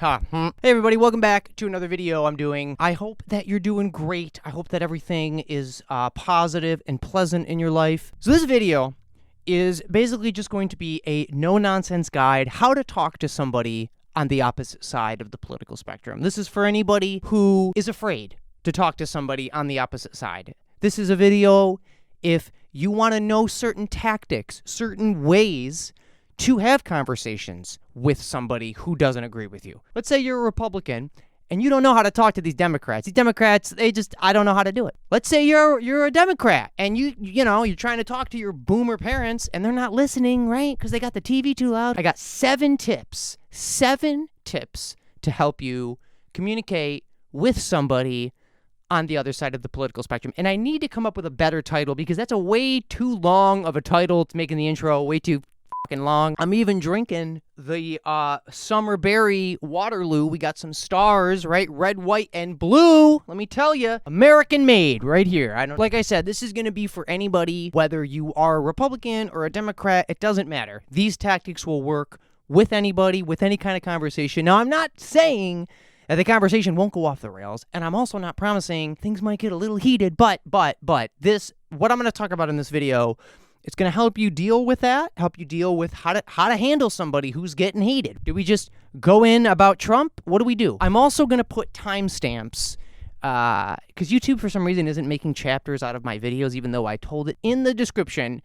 Hey everybody, welcome back to another video I'm doing. I hope that you're doing great. I hope that everything is positive and pleasant in your life. So this video is basically just going to be a no-nonsense guide how to talk to somebody on the opposite side of the political spectrum. This is for anybody who is afraid to talk to somebody on the opposite side. This is a video if you want to know certain tactics, certain ways to have conversations with somebody who doesn't agree with you. Let's say you're a Republican and you don't know how to talk to these Democrats. These Democrats, I don't know how to do it. Let's say you're a Democrat and you're trying to talk to your boomer parents and they're not listening, right? Because they got the TV too loud. I got 7 tips to help you communicate with somebody on the other side of the political spectrum. And I need to come up with a better title because that's a way too long of a title. It's making the intro way too fucking long. I'm even drinking the Summer Berry Waterloo. We got some stars, right? Red, white, and blue. Let me tell you, American made right here. Like I said, this is going to be for anybody, whether you are a Republican or a Democrat. It doesn't matter. These tactics will work with anybody, with any kind of conversation. Now, I'm not saying that the conversation won't go off the rails, and I'm also not promising things might get a little heated, but this, what I'm going to talk about in this video, it's going to help you deal with that, help you deal with how to handle somebody who's getting hated. Do we just go in about Trump? What do we do? I'm also going to put timestamps because YouTube, for some reason, isn't making chapters out of my videos, even though I told it in the description,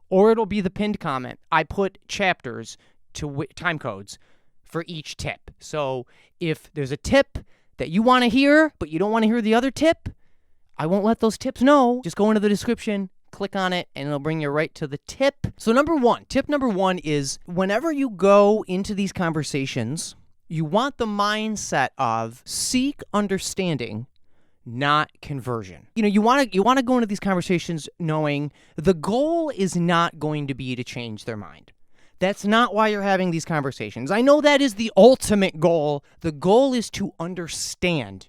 or it'll be the pinned comment. I put chapters to time codes for each tip. So if there's a tip that you want to hear, but you don't want to hear the other tip, I won't let those tips know. Just go into the description, click on it, and it'll bring you right to the tip. So tip number one is whenever you go into these conversations, you want the mindset of seek understanding, not conversion. You want to go into these conversations knowing the goal is not going to be to change their mind. That's not why you're having these conversations. I know that is the ultimate goal. The goal is to understand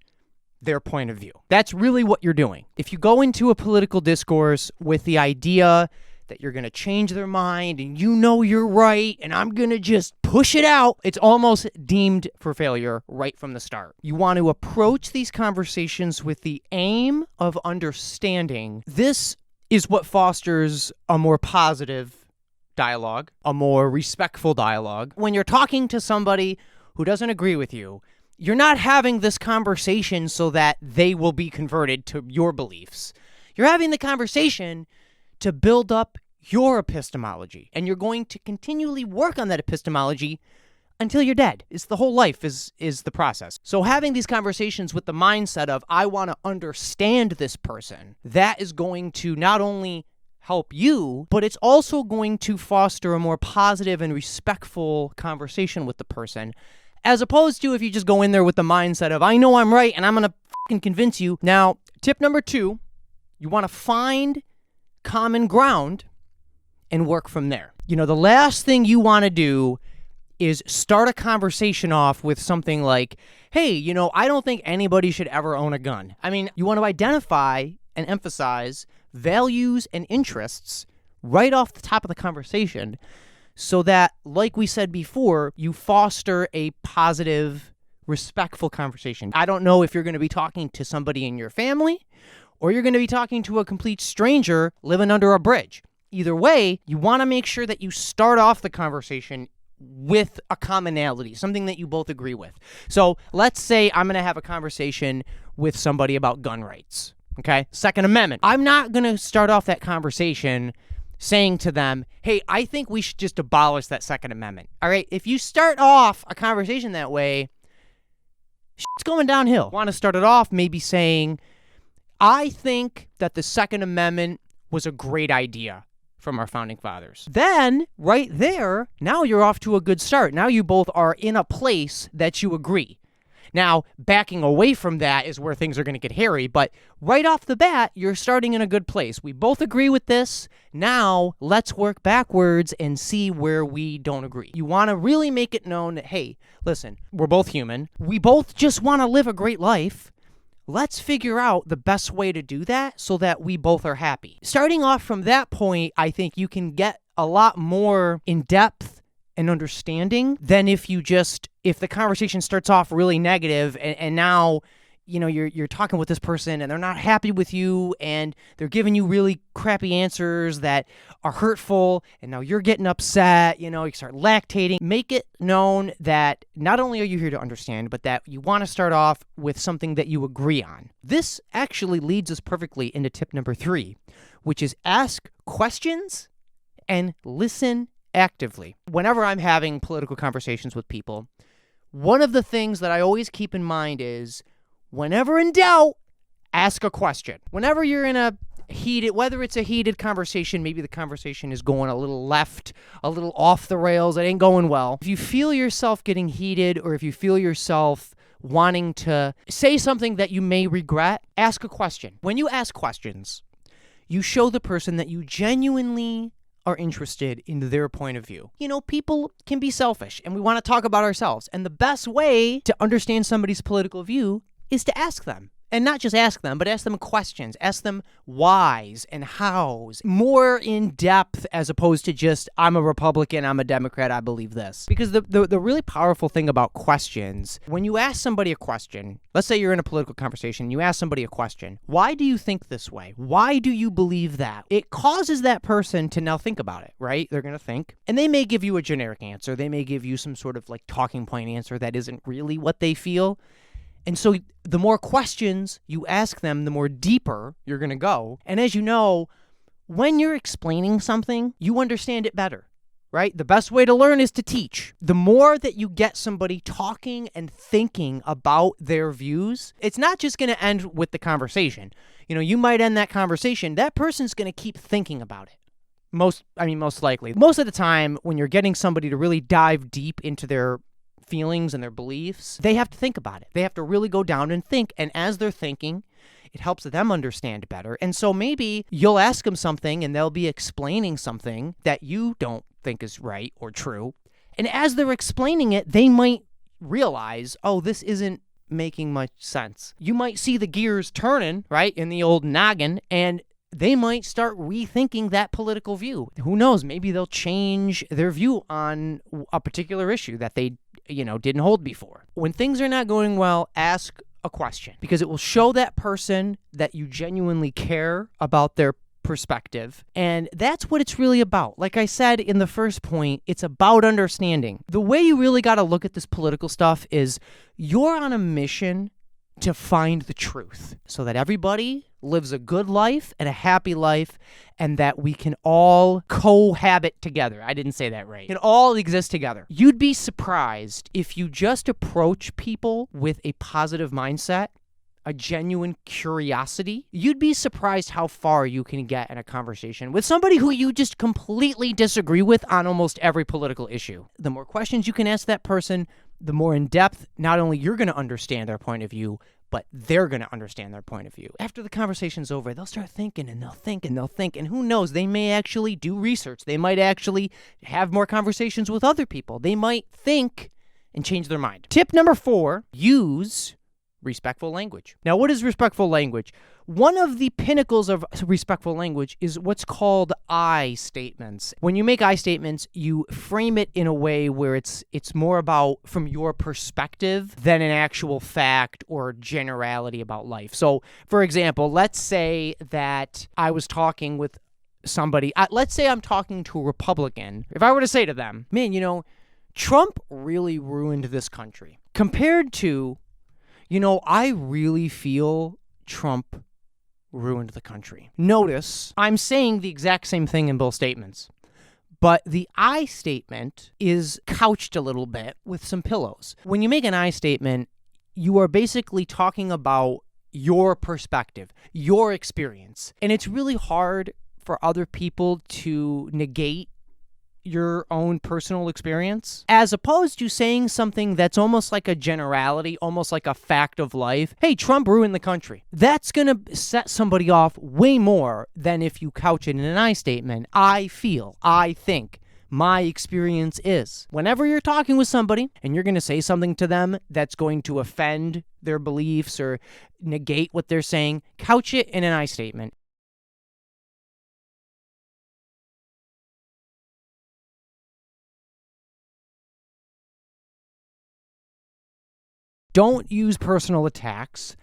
their point of view. That's really what you're doing. If you go into a political discourse with the idea that you're going to change their mind and you're right and I'm going to just push it out, it's almost deemed for failure right from the start. You want to approach these conversations with the aim of understanding. This is what fosters a more positive dialogue, a more respectful dialogue. When you're talking to somebody who doesn't agree with you, you're not having this conversation so that they will be converted to your beliefs. You're having the conversation to build up your epistemology, and you're going to continually work on that epistemology until you're dead. It's the whole life is the process. So having these conversations with the mindset of, I want to understand this person, that is going to not only help you, but it's also going to foster a more positive and respectful conversation with the person, as opposed to if you just go in there with the mindset of, I know I'm right and I'm going to fucking convince you. Now, tip number 2, you want to find common ground and work from there. The last thing you want to do is start a conversation off with something like, hey, I don't think anybody should ever own a gun. I mean, you want to identify and emphasize values and interests right off the top of the conversation so that, like we said before, you foster a positive, respectful conversation. I don't know if you're going to be talking to somebody in your family or you're going to be talking to a complete stranger living under a bridge. Either way, you want to make sure that you start off the conversation with a commonality, something that you both agree with. So let's say I'm going to have a conversation with somebody about gun rights. Okay, Second Amendment. I'm not going to start off that conversation saying to them, hey, I think we should just abolish that Second Amendment. All right, if you start off a conversation that way, shit's going downhill. Want to start it off maybe saying, I think that the Second Amendment was a great idea from our founding fathers. Then, right there, now you're off to a good start. Now you both are in a place that you agree. Now, backing away from that is where things are going to get hairy, but right off the bat, you're starting in a good place. We both agree with this. Now, let's work backwards and see where we don't agree. You want to really make it known that, hey, listen, we're both human. We both just want to live a great life. Let's figure out the best way to do that so that we both are happy. Starting off from that point, I think you can get a lot more in depth and understanding than if the conversation starts off really negative and now, you're talking with this person and they're not happy with you and they're giving you really crappy answers that are hurtful and now you're getting upset, you start lactating. Make it known that not only are you here to understand, but that you want to start off with something that you agree on. This actually leads us perfectly into tip number 3, which is ask questions and listen actively. Whenever I'm having political conversations with people, one of the things that I always keep in mind is, whenever in doubt, ask a question. Whenever you're in whether it's a heated conversation, maybe the conversation is going a little left, a little off the rails, it ain't going well. If you feel yourself getting heated or if you feel yourself wanting to say something that you may regret, ask a question. When you ask questions, you show the person that you genuinely are interested in their point of view. People can be selfish and we want to talk about ourselves. And the best way to understand somebody's political view is to ask them. And not just ask them, but ask them questions. Ask them whys and hows. More in depth as opposed to just, I'm a Republican, I'm a Democrat, I believe this. Because the really powerful thing about questions, when you ask somebody a question, let's say you're in a political conversation, you ask somebody a question, why do you think this way? Why do you believe that? It causes that person to now think about it, right? They're going to think. And they may give you a generic answer. They may give you some sort of talking point answer that isn't really what they feel. And so the more questions you ask them, the more deeper you're going to go. And as you know, when you're explaining something, you understand it better, right? The best way to learn is to teach. The more that you get somebody talking and thinking about their views, it's not just going to end with the conversation. You might end that conversation. That person's going to keep thinking about it. Most likely. Most of the time, when you're getting somebody to really dive deep into their feelings and their beliefs, they have to think about it. They have to really go down and think. And as they're thinking, it helps them understand better. And so maybe you'll ask them something and they'll be explaining something that you don't think is right or true. And as they're explaining it, they might realize, oh, this isn't making much sense. You might see the gears turning, right, in the old noggin, and they might start rethinking that political view. Who knows? Maybe they'll change their view on a particular issue that they, didn't hold before. When things are not going well, ask a question because it will show that person that you genuinely care about their perspective. And that's what it's really about. Like I said in the first point, it's about understanding. The way you really got to look at this political stuff is you're on a mission to find the truth so that everybody lives a good life and a happy life and that we can all cohabit together. I didn't say that right. Can all exist together. You'd be surprised if you just approach people with a positive mindset, a genuine curiosity. You'd be surprised how far you can get in a conversation with somebody who you just completely disagree with on almost every political issue. The more questions you can ask that person, the more in depth, not only you're going to understand their point of view, but they're going to understand their point of view. After the conversation's over, they'll start thinking and they'll think and they'll think. And who knows, they may actually do research. They might actually have more conversations with other people. They might think and change their mind. Tip number 4, use respectful language. Now, what is respectful language? One of the pinnacles of respectful language is what's called I statements. When you make I statements, you frame it in a way where it's more about from your perspective than an actual fact or generality about life. So, for example, let's say that I was talking with somebody. Let's say I'm talking to a Republican. If I were to say to them, man, Trump really ruined this country. Compared to, I really feel Trump ruined the country. Notice, I'm saying the exact same thing in both statements, but the I statement is couched a little bit with some pillows. When you make an I statement, you are basically talking about your perspective, your experience, and it's really hard for other people to negate your own personal experience, as opposed to saying something that's almost like a generality, almost like a fact of life. Hey, Trump ruined the country. That's going to set somebody off way more than if you couch it in an I statement. I feel, I think, my experience is. Whenever you're talking with somebody and you're going to say something to them that's going to offend their beliefs or negate what they're saying, couch it in an I statement. Don't use personal attacks.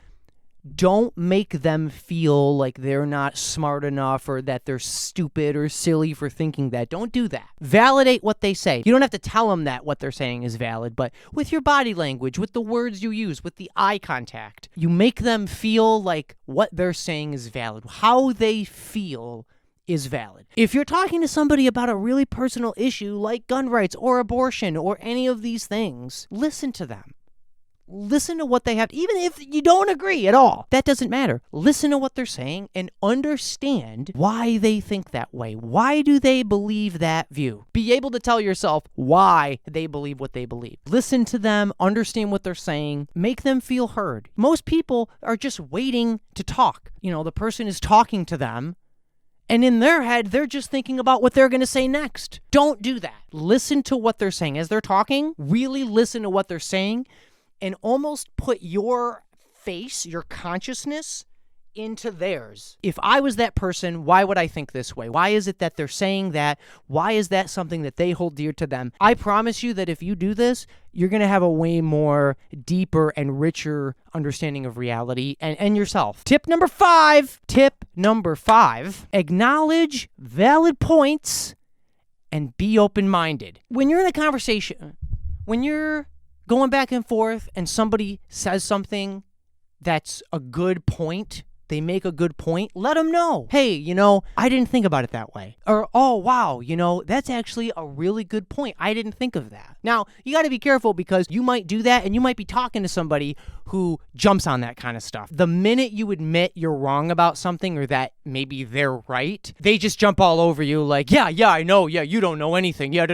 Don't make them feel like they're not smart enough or that they're stupid or silly for thinking that. Don't do that. Validate what they say. You don't have to tell them that what they're saying is valid, but with your body language, with the words you use, with the eye contact, you make them feel like what they're saying is valid. How they feel is valid. If you're talking to somebody about a really personal issue like gun rights or abortion or any of these things, listen to them. Listen to what they have, even if you don't agree at all. That doesn't matter. Listen to what they're saying and understand why they think that way. Why do they believe that view? Be able to tell yourself why they believe what they believe. Listen to them, understand what they're saying, make them feel heard. Most people are just waiting to talk. The person is talking to them, and in their head, they're just thinking about what they're going to say next. Don't do that. Listen to what they're saying. As they're talking, really listen to what they're saying, and almost put your face, your consciousness, into theirs. If I was that person, why would I think this way? Why is it that they're saying that? Why is that something that they hold dear to them? I promise you that if you do this, you're going to have a way more deeper and richer understanding of reality and yourself. Tip number 5, acknowledge valid points and be open-minded. When you're in a conversation, when you're going back and forth and somebody says something that's a good point, they make a good point, let them know. Hey, I didn't think about it that way. Or, oh, wow, that's actually a really good point. I didn't think of that. Now, you got to be careful because you might do that and you might be talking to somebody who jumps on that kind of stuff. The minute you admit you're wrong about something or that maybe they're right, they just jump all over you like, yeah, I know. Yeah, you don't know anything. Yeah,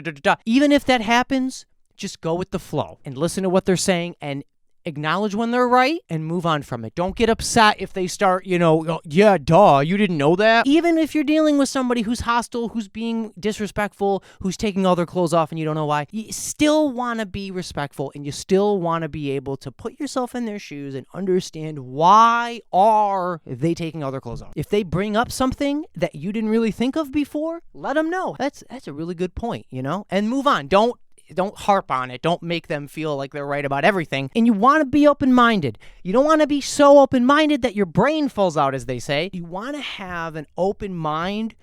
Even if that happens, just go with the flow and listen to what they're saying and acknowledge when they're right and move on from it. Don't get upset if they start, oh, yeah, duh, you didn't know that. Even if you're dealing with somebody who's hostile, who's being disrespectful, who's taking all their clothes off and you don't know why, you still want to be respectful and you still want to be able to put yourself in their shoes and understand why are they taking all their clothes off. If they bring up something that you didn't really think of before, let them know. That's a really good point, and move on. Don't harp on it. Don't make them feel like they're right about everything. And you want to be open-minded. You don't want to be so open-minded that your brain falls out, as they say. You want to have an open mind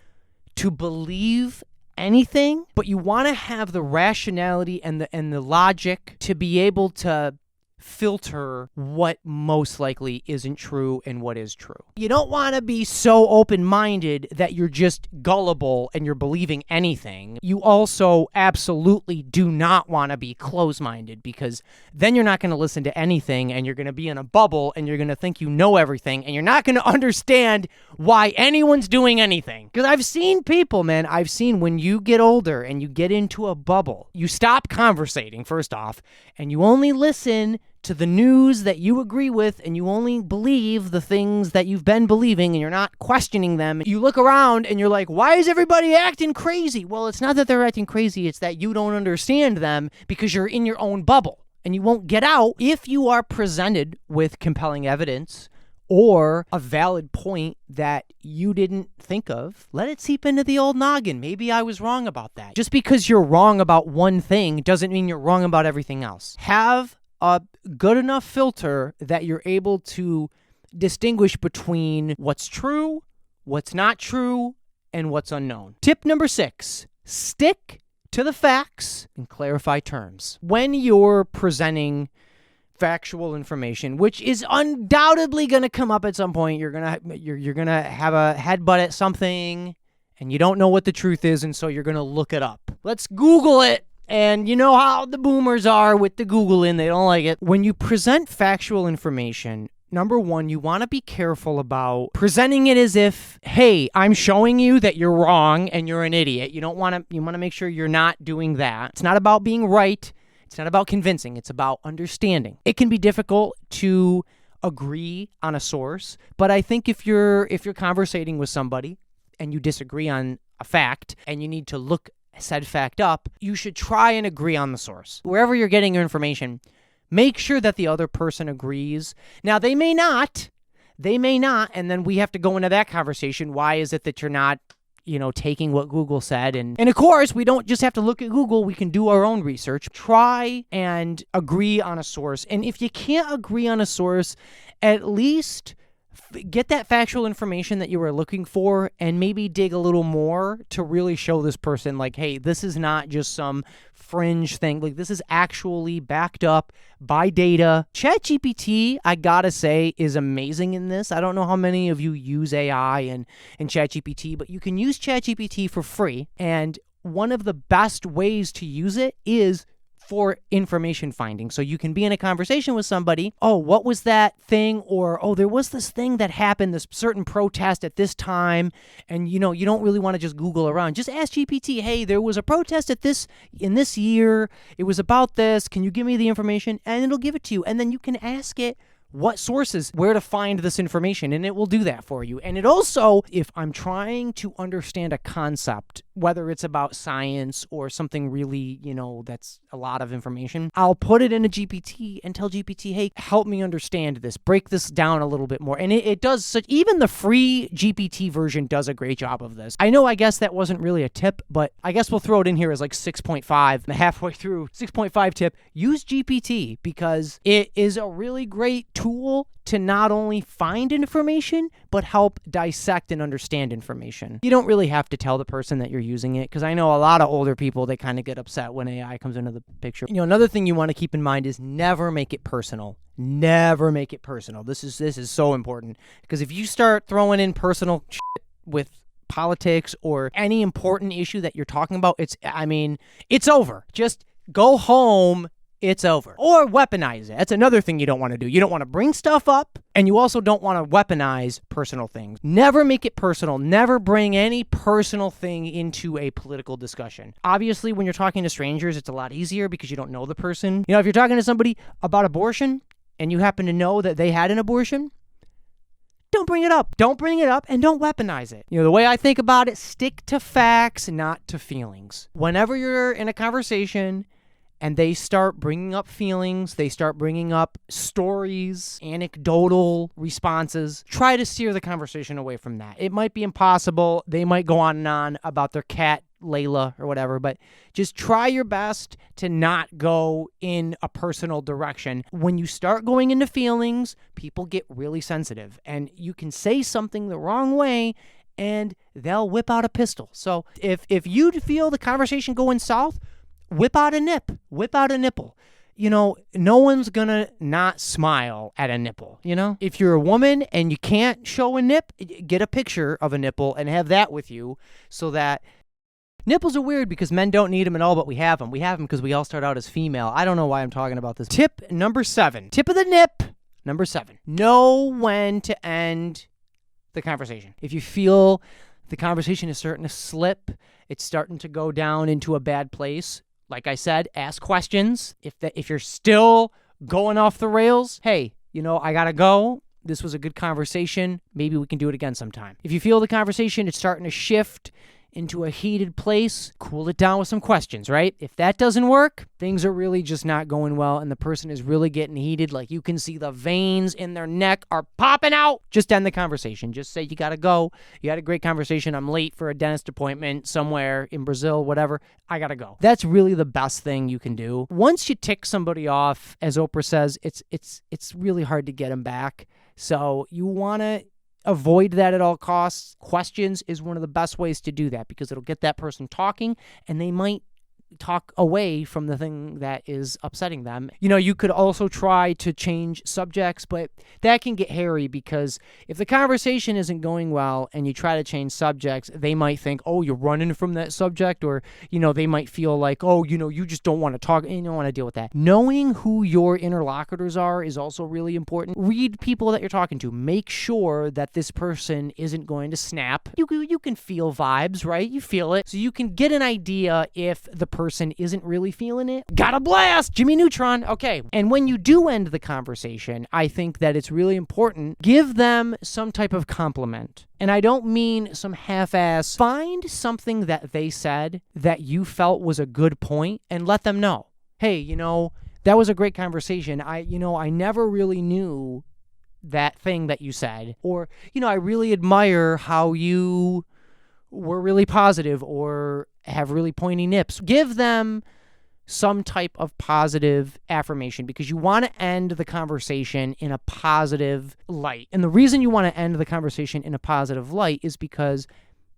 to believe anything, but you want to have the rationality and the logic to be able to filter what most likely isn't true and what is true. You don't want to be so open-minded that you're just gullible and you're believing anything. You also absolutely do not want to be close-minded because then you're not going to listen to anything and you're going to be in a bubble and you're going to think you know everything and you're not going to understand why anyone's doing anything. Because I've seen people, man, when you get older and you get into a bubble, you stop conversating, first off, and you only listen to the news that you agree with and you only believe the things that you've been believing and you're not questioning them. You look around and you're like, why is everybody acting crazy? Well, it's not that they're acting crazy. It's that you don't understand them because you're in your own bubble and you won't get out. If you are presented with compelling evidence or a valid point that you didn't think of, let it seep into the old noggin. Maybe I was wrong about that. Just because you're wrong about one thing doesn't mean you're wrong about everything else. Have a good enough filter that you're able to distinguish between what's true, what's not true, and what's unknown. Tip number 6, stick to the facts and clarify terms. When you're presenting factual information, which is undoubtedly going to come up at some point, you're gonna have a headbutt at something and you don't know what the truth is, and so you're gonna look it up. Let's Google it. And you know how the boomers are with the Googling, they don't like it. When you present factual information, number one, you want to be careful about presenting it as if, hey, I'm showing you that you're wrong and you're an idiot. You want to make sure you're not doing that. It's not about being right. It's not about convincing. It's about understanding. It can be difficult to agree on a source, but I think if you're conversating with somebody and you disagree on a fact and you need to look said fact up, you should try and agree on the source. Wherever you're getting your information, make sure that the other person agrees. Now, they may not, and then we have to go into that conversation. Why is it that you're not taking what Google said. And of course, we don't just have to look at Google. We can do our own research. Try and agree on a source. And if you can't agree on a source, at least get that factual information that you were looking for and maybe dig a little more to really show this person, like, hey, this is not just some fringe thing. Like, this is actually backed up by data. ChatGPT, I gotta say, is amazing in this. I don't know how many of you use AI and ChatGPT, but you can use ChatGPT for free. And one of the best ways to use it is for information finding. So you can be in a conversation with somebody, oh, what was that thing? Or, oh, there was this thing that happened, this certain protest at this time. And, you don't really want to just Google around. Just ask GPT, hey, there was a protest in this year. It was about this. Can you give me the information? And it'll give it to you. And then you can ask it what sources, where to find this information, and it will do that for you. And it also, if I'm trying to understand a concept, whether it's about science or something really, that's a lot of information, I'll put it in a GPT and tell GPT, hey, help me understand this, break this down a little bit more. And it does such, even the free GPT version does a great job of this. I guess that wasn't really a tip, but I guess we'll throw it in here as like 6.5, halfway through 6.5 tip. Use GPT because it is a really great tool to not only find information, but help dissect and understand information. You don't really have to tell the person that you're using it, because I know a lot of older people, they kind of get upset when AI comes into the picture. Another thing you want to keep in mind is never make it personal. Never make it personal. This is so important, because if you start throwing in personal shit with politics or any important issue that you're talking about, it's over. Just go home. It's over. Or weaponize it. That's another thing you don't want to do. You don't want to bring stuff up, and you also don't want to weaponize personal things. Never make it personal. Never bring any personal thing into a political discussion. Obviously, when you're talking to strangers, it's a lot easier because you don't know the person. If you're talking to somebody about abortion and you happen to know that they had an abortion, don't bring it up. Don't bring it up and don't weaponize it. The way I think about it, stick to facts, not to feelings. Whenever you're in a conversation and they start bringing up feelings, they start bringing up stories, anecdotal responses, try to steer the conversation away from that. It might be impossible. They might go on and on about their cat, Layla, or whatever, but just try your best to not go in a personal direction. When you start going into feelings, people get really sensitive, and you can say something the wrong way and they'll whip out a pistol. So if you feel the conversation going south, whip out a nipple. No one's gonna not smile at a nipple, If you're a woman and you can't show a nip, get a picture of a nipple and have that with you, so that nipples are weird because men don't need them at all, but we have them. We have them because we all start out as female. I don't know why I'm talking about this. Tip number 7. Tip of the nip number 7. Know when to end the conversation. If you feel the conversation is starting to slip, it's starting to go down into a bad place, like I said, ask questions. If you're still going off the rails, hey, I gotta go. This was a good conversation. Maybe we can do it again sometime. If you feel the conversation is starting to shift into a heated place, cool it down with some questions, right? If that doesn't work, things are really just not going well and the person is really getting heated, like you can see the veins in their neck are popping out, just end the conversation. Just say, you gotta go. You had a great conversation. I'm late for a dentist appointment somewhere in Brazil, whatever. I gotta go. That's really the best thing you can do. Once you tick somebody off, as Oprah says, it's really hard to get them back. So you want to avoid that at all costs. Questions is one of the best ways to do that, because it'll get that person talking and they might talk away from the thing that is upsetting them. You could also try to change subjects, but that can get hairy, because if the conversation isn't going well and you try to change subjects, they might think, oh, you're running from that subject, or, they might feel like, oh, you just don't want to talk, and you don't want to deal with that. Knowing who your interlocutors are is also really important. Read people that you're talking to. Make sure that this person isn't going to snap. You can feel vibes, right? You feel it. So you can get an idea if the person isn't really feeling it. Got a blast! Jimmy Neutron. Okay. And when you do end the conversation, I think that it's really important. Give them some type of compliment. And I don't mean some half-ass. Find something that they said that you felt was a good point and let them know. Hey, that was a great conversation. I never really knew that thing that you said. Or, I really admire how you were really positive or have really pointy nips. Give them some type of positive affirmation because you want to end the conversation in a positive light. And the reason you want to end the conversation in a positive light is because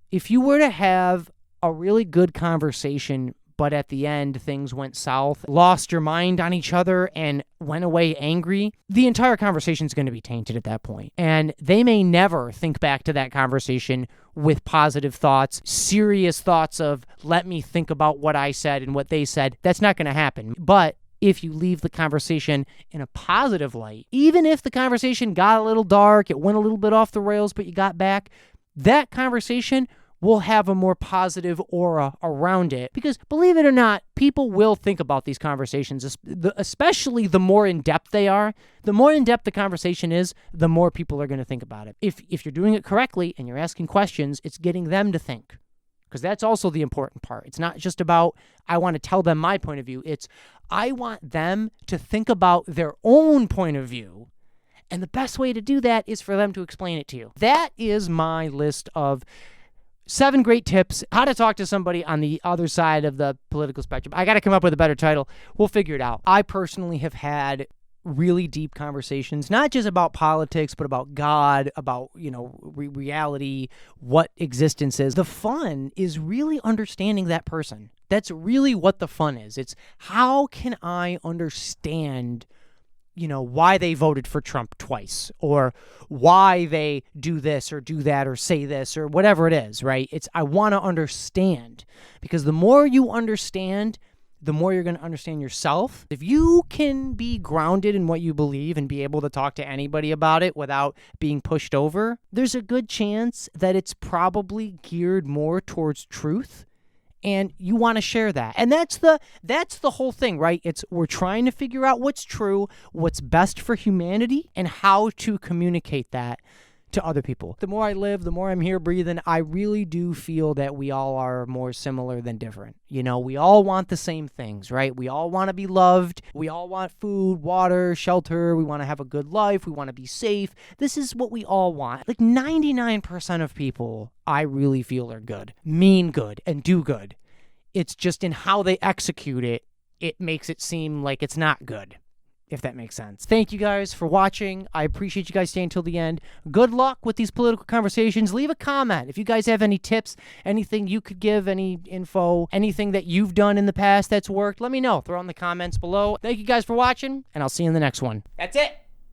if you were to have a really good conversation, but at the end things went south, lost your mind on each other, and went away angry, the entire conversation is going to be tainted at that point. And they may never think back to that conversation with positive thoughts, serious thoughts of, let me think about what I said and what they said. That's not going to happen. But if you leave the conversation in a positive light, even if the conversation got a little dark, it went a little bit off the rails, but you got back, that conversation will have a more positive aura around it. Because believe it or not, people will think about these conversations, especially the more in-depth they are. The more in-depth the conversation is, the more people are going to think about it. If you're doing it correctly and you're asking questions, it's getting them to think. Because that's also the important part. It's not just about, I want to tell them my point of view. It's, I want them to think about their own point of view. And the best way to do that is for them to explain it to you. That is my list of 7 great tips, how to talk to somebody on the other side of the political spectrum. I got to come up with a better title. We'll figure it out. I personally have had really deep conversations, not just about politics, but about God, about, reality, what existence is. The fun is really understanding that person. That's really what the fun is. It's how can I understand why they voted for Trump twice, or why they do this or do that or say this or whatever it is, right? I want to understand, because the more you understand, the more you're going to understand yourself. If you can be grounded in what you believe and be able to talk to anybody about it without being pushed over, there's a good chance that it's probably geared more towards truth. And you want to share that. And that's the whole thing, right? We're trying to figure out what's true, what's best for humanity, and how to communicate that to other people. The more I live, the more I'm here breathing, I really do feel that we all are more similar than different. We all want the same things, right? We all want to be loved. We all want food, water, shelter. We want to have a good life. We want to be safe. This is what we all want. Like 99% of people, I really feel are good, mean good, and do good. It's just in how they execute it, it makes it seem like it's not good, if that makes sense. Thank you guys for watching. I appreciate you guys staying till the end. Good luck with these political conversations. Leave a comment. If you guys have any tips, anything you could give, any info, anything that you've done in the past that's worked, let me know. Throw in the comments below. Thank you guys for watching, and I'll see you in the next one. That's it.